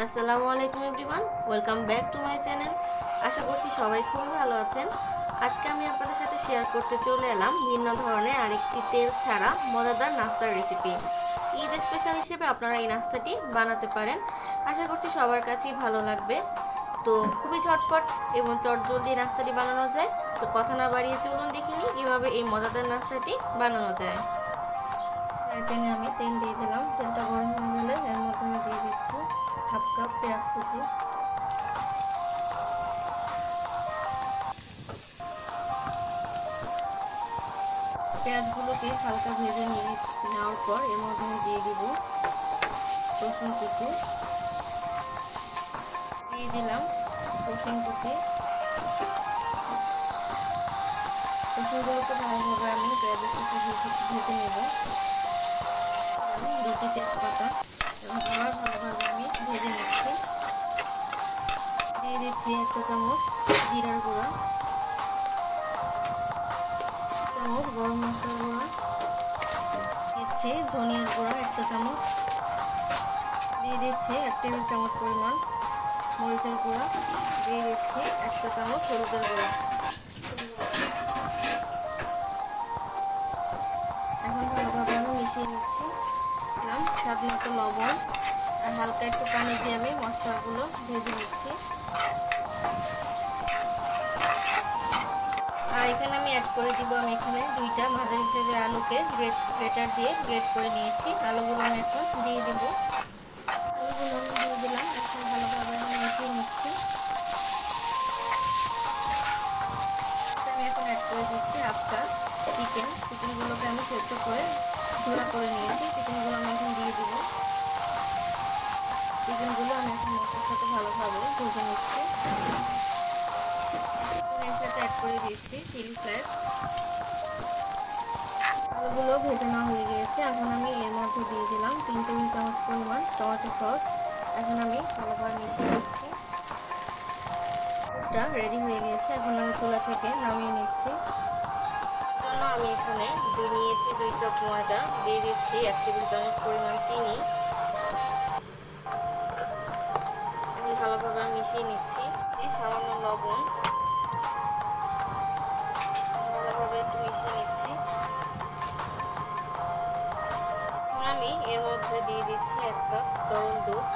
আসসালামু আলাইকুম everyone, welcome back to my channel. আশা করছি সবাই খুবই ভালো আছেন। আজকে আমি আপনাদের সাথে শেয়ার করতে চলে এলাম ভিন্ন ধরনের আরেকটি তেল ছাড়া মজাদার নাস্তার রেসিপি। ঈদ স্পেশাল হিসেবে আপনারা এই নাস্তাটি বানাতে পারেন। আশা করছি সবার কাছেই ভালো লাগবে। তো খুবই ঝটপট এবং চটজলদি নাস্তাটি বানানো যায়। তো কথা না বাড়িয়ে চলুন দেখিনি কীভাবে এই মজাদার নাস্তাটি বানানো যায়। প্যানে আমি তেল দিয়ে দিলাম। তেলটা গরম হয়ে গেলে এর মধ্যে আমি দিয়ে দিচ্ছি হাফ কাপ পেঁয়াজ কুচি। পেঁয়াজগুলোকে হালকা ভেজে নেওয়ার পর এর মধ্যে আমি দিয়ে দিব রসুন কুচি, দিয়ে দিলাম রসুন কুচি। রসুনগুলোকে ভালোভাবে আমি পেঁয়াজের সাথে ভেজে নেব। আমি দুটি তেজপাতা এবং আবার ভালোভাবে আমি ভেজে নিচ্ছি। দিয়ে দিচ্ছি একটা চামচ জিরার গুঁড়া, চামচ গরম মশলার গুঁড়া, দিচ্ছি ধনিয়ার গুঁড়া একটা চামচ, দিয়ে দিচ্ছি 1 টেবিল চামচ পরিমাণ মরিচের গুঁড়া, দিয়ে দিচ্ছি 1 চামচ হলুদের গুঁড়া। এখন ভালোভাবে আমি মিশিয়ে নিচ্ছি। স্বাদ মতো লবণ আর হালকা একটু পানি দিয়ে আমি মশলাগুলো ভেজে নিচ্ছি। আর এখানে আমি অ্যাড করে দিব, আমি এখানে 2টা মাঝারি সাইজের আলুকে গ্রেটার দিয়ে গ্রেট করে নিয়েছি। আলুগুলো আমি এখন দিয়ে দিব। আলুগুলো আমি দিয়ে দিলাম। এখন ভালোভাবে আমি মিশিয়ে নিচ্ছি। আমি এখন অ্যাড করে দিচ্ছি হাফ কাপ চিকেন। চিকেনগুলোকে আমি সেদ্ধ করে ঝোলা করে নিয়েছি। চিকেনগুলো আমি এখন দিয়ে দিব। চিকেনগুলো আমি এখন মশলার সাথে ভালোভাবে ভেজে নিচ্ছি। এর সাথে অ্যাড করে দিচ্ছি চিলি ফ্লেক্স। আলুগুলো ভেজে নেওয়া হয়ে গিয়েছে। এখন আমি এর মধ্যে দিয়ে দিলাম 3 টেবিল চামচ পরিমাণ টমেটো সস। এখন আমি ভালোভাবে মিশিয়ে দিচ্ছি। এটা রেডি হয়ে গিয়েছে। এখন আমি চুলা থেকে নামিয়ে নিচ্ছি। জন্য আমি এখানে নিয়েছি 2 কাপ ময়দা, দিয়ে দিচ্ছি 1 টেবিল চামচ পরিমাণ চিনি। এখন ভালোভাবে মিশিয়ে নিচ্ছি। সামান্য লবণ, ভালোভাবে একটু মিশিয়ে নিচ্ছি। আমি এর মধ্যে দিয়ে দিচ্ছি 1 কাপ তরল দুধ।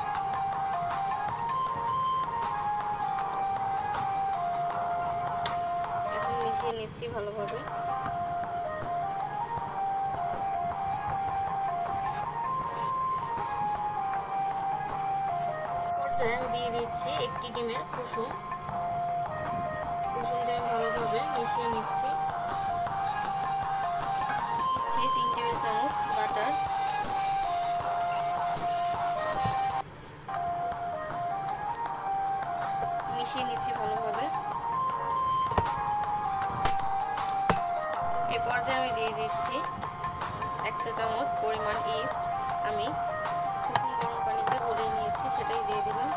এখন মিশিয়ে নিচ্ছি ভালোভাবে। পর্যায়ে আমি দিয়ে দিচ্ছি 1টি ডিমের কুসুম। কুসুমটা আমি ভালোভাবে মিশিয়ে নিচ্ছি। 3 টেবিল চামচ বাটার, মিশিয়ে নিচ্ছি ভালোভাবে। এই পর্যায়ে আমি দিয়ে দিচ্ছি 1 চামচ পরিমাণ ইস্ট। আমি কুসুম গরম পানিতে গলিয়ে নিয়েছি, সেটাই দিয়ে দিলাম।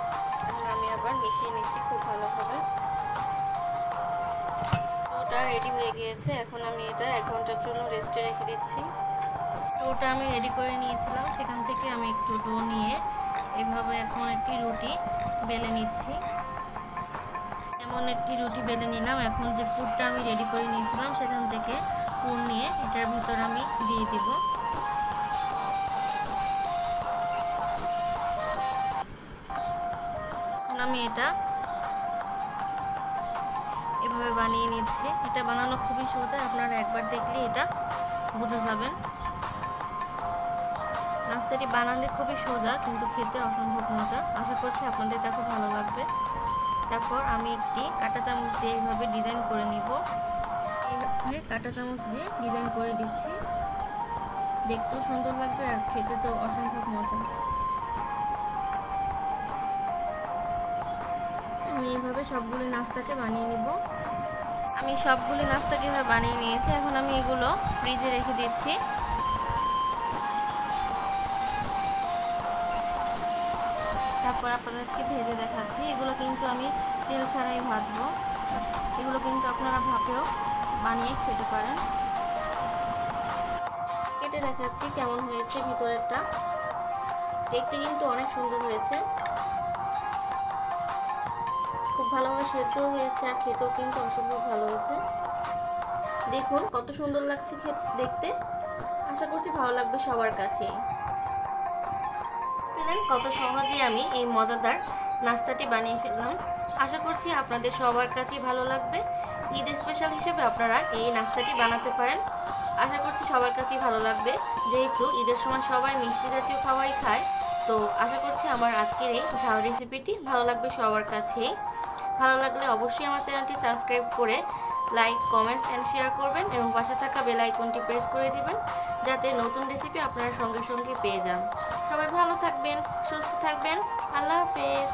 এখন আমি আবার মিশিয়ে নিচ্ছি খুব ভালোভাবে। ওটা রেডি হয়ে গিয়েছে। এখন আমি এটা 1 ঘন্টার জন্য রেস্টে রেখে দিচ্ছি। ডোটা আমি রেডি করে নিয়েছিলাম, সেখান থেকে আমি একটু ডো নিয়ে এভাবে এখন একটি রুটি বেলে নিচ্ছি। এমন একটি রুটি বেলে নিলাম। এখন যে পুরটা আমি রেডি করে নিয়েছিলাম সেখান থেকে পুর নিয়ে এটার ভিতর আমি দিয়ে দিব। এখন আমি এটা এভাবে বানিয়ে নিচ্ছি। এটা বানানো খুবই সোজা, আপনারা একবার দেখলে এটা বুঝে যাবেন। নাস্তাটি বানালে খুবই সোজা, কিন্তু খেতে অসম্ভব মজা। আশা করছি আপনাদের কাছে ভালো লাগবে। তারপর আমি একটি কাঁটা চামচ দিয়ে এইভাবে ডিজাইন করে নিব। এইভাবে কাঁটা চামচ দিয়ে ডিজাইন করে দিচ্ছি। দেখতেও সুন্দর লাগবে আর খেতে তো অসম্ভব মজা। আমি এইভাবে সবগুলি নাস্তাকে বানিয়ে নিব। আমি সবগুলি নাস্তাকে এভাবে বানিয়ে নিয়েছি। এখন আমি এগুলো ফ্রিজে রেখে দিচ্ছি। তারপর আপনাদেরকে ভেজে দেখাচ্ছি। এগুলো কিন্তু আমি তেল ছাড়াই ভাজবো। এগুলো কিন্তু আপনারা ভাপেও বানিয়ে খেতে পারেন। কেটে দেখাচ্ছি কেমন হয়েছে ভিতরেরটা। দেখতে কিন্তু অনেক সুন্দর হয়েছে। ভালোভাবে সেদ্ধও হয়েছে আর খেতেও কিন্তু অসম্ভব ভালো হয়েছে। দেখুন কত সুন্দর লাগছে দেখতে। আশা করছি ভালো লাগবে সবার কাছে। কত সহজে আমি এই মজাদার নাস্তাটি বানিয়ে ফেললাম। আশা করছি আপনাদের সবার কাছেই ভালো লাগবে। ঈদ স্পেশাল হিসেবে আপনারা এই নাস্তাটি বানাতে পারেন। আশা করছি সবার কাছেই ভালো লাগবে, যেহেতু ঈদের সময় সবাই মিষ্টি জাতীয় খাবারই খায়। তো আশা করছি আমার আজকের এই ঝাল রেসিপিটি ভালো লাগবে সবার কাছেই। ভালো লাগলে অবশ্যই আমার চ্যানেলটি সাবস্ক্রাইব করে লাইক, কমেন্টস অ্যান্ড শেয়ার করবেন এবং পাশে থাকা বেল আইকনটি প্রেস করে দিবেন, যাতে নতুন রেসিপি আপনারা সঙ্গে সঙ্গে পেয়ে যান। সবাই ভালো থাকবেন, সুস্থ থাকবেন। আল্লাহ হাফেজ।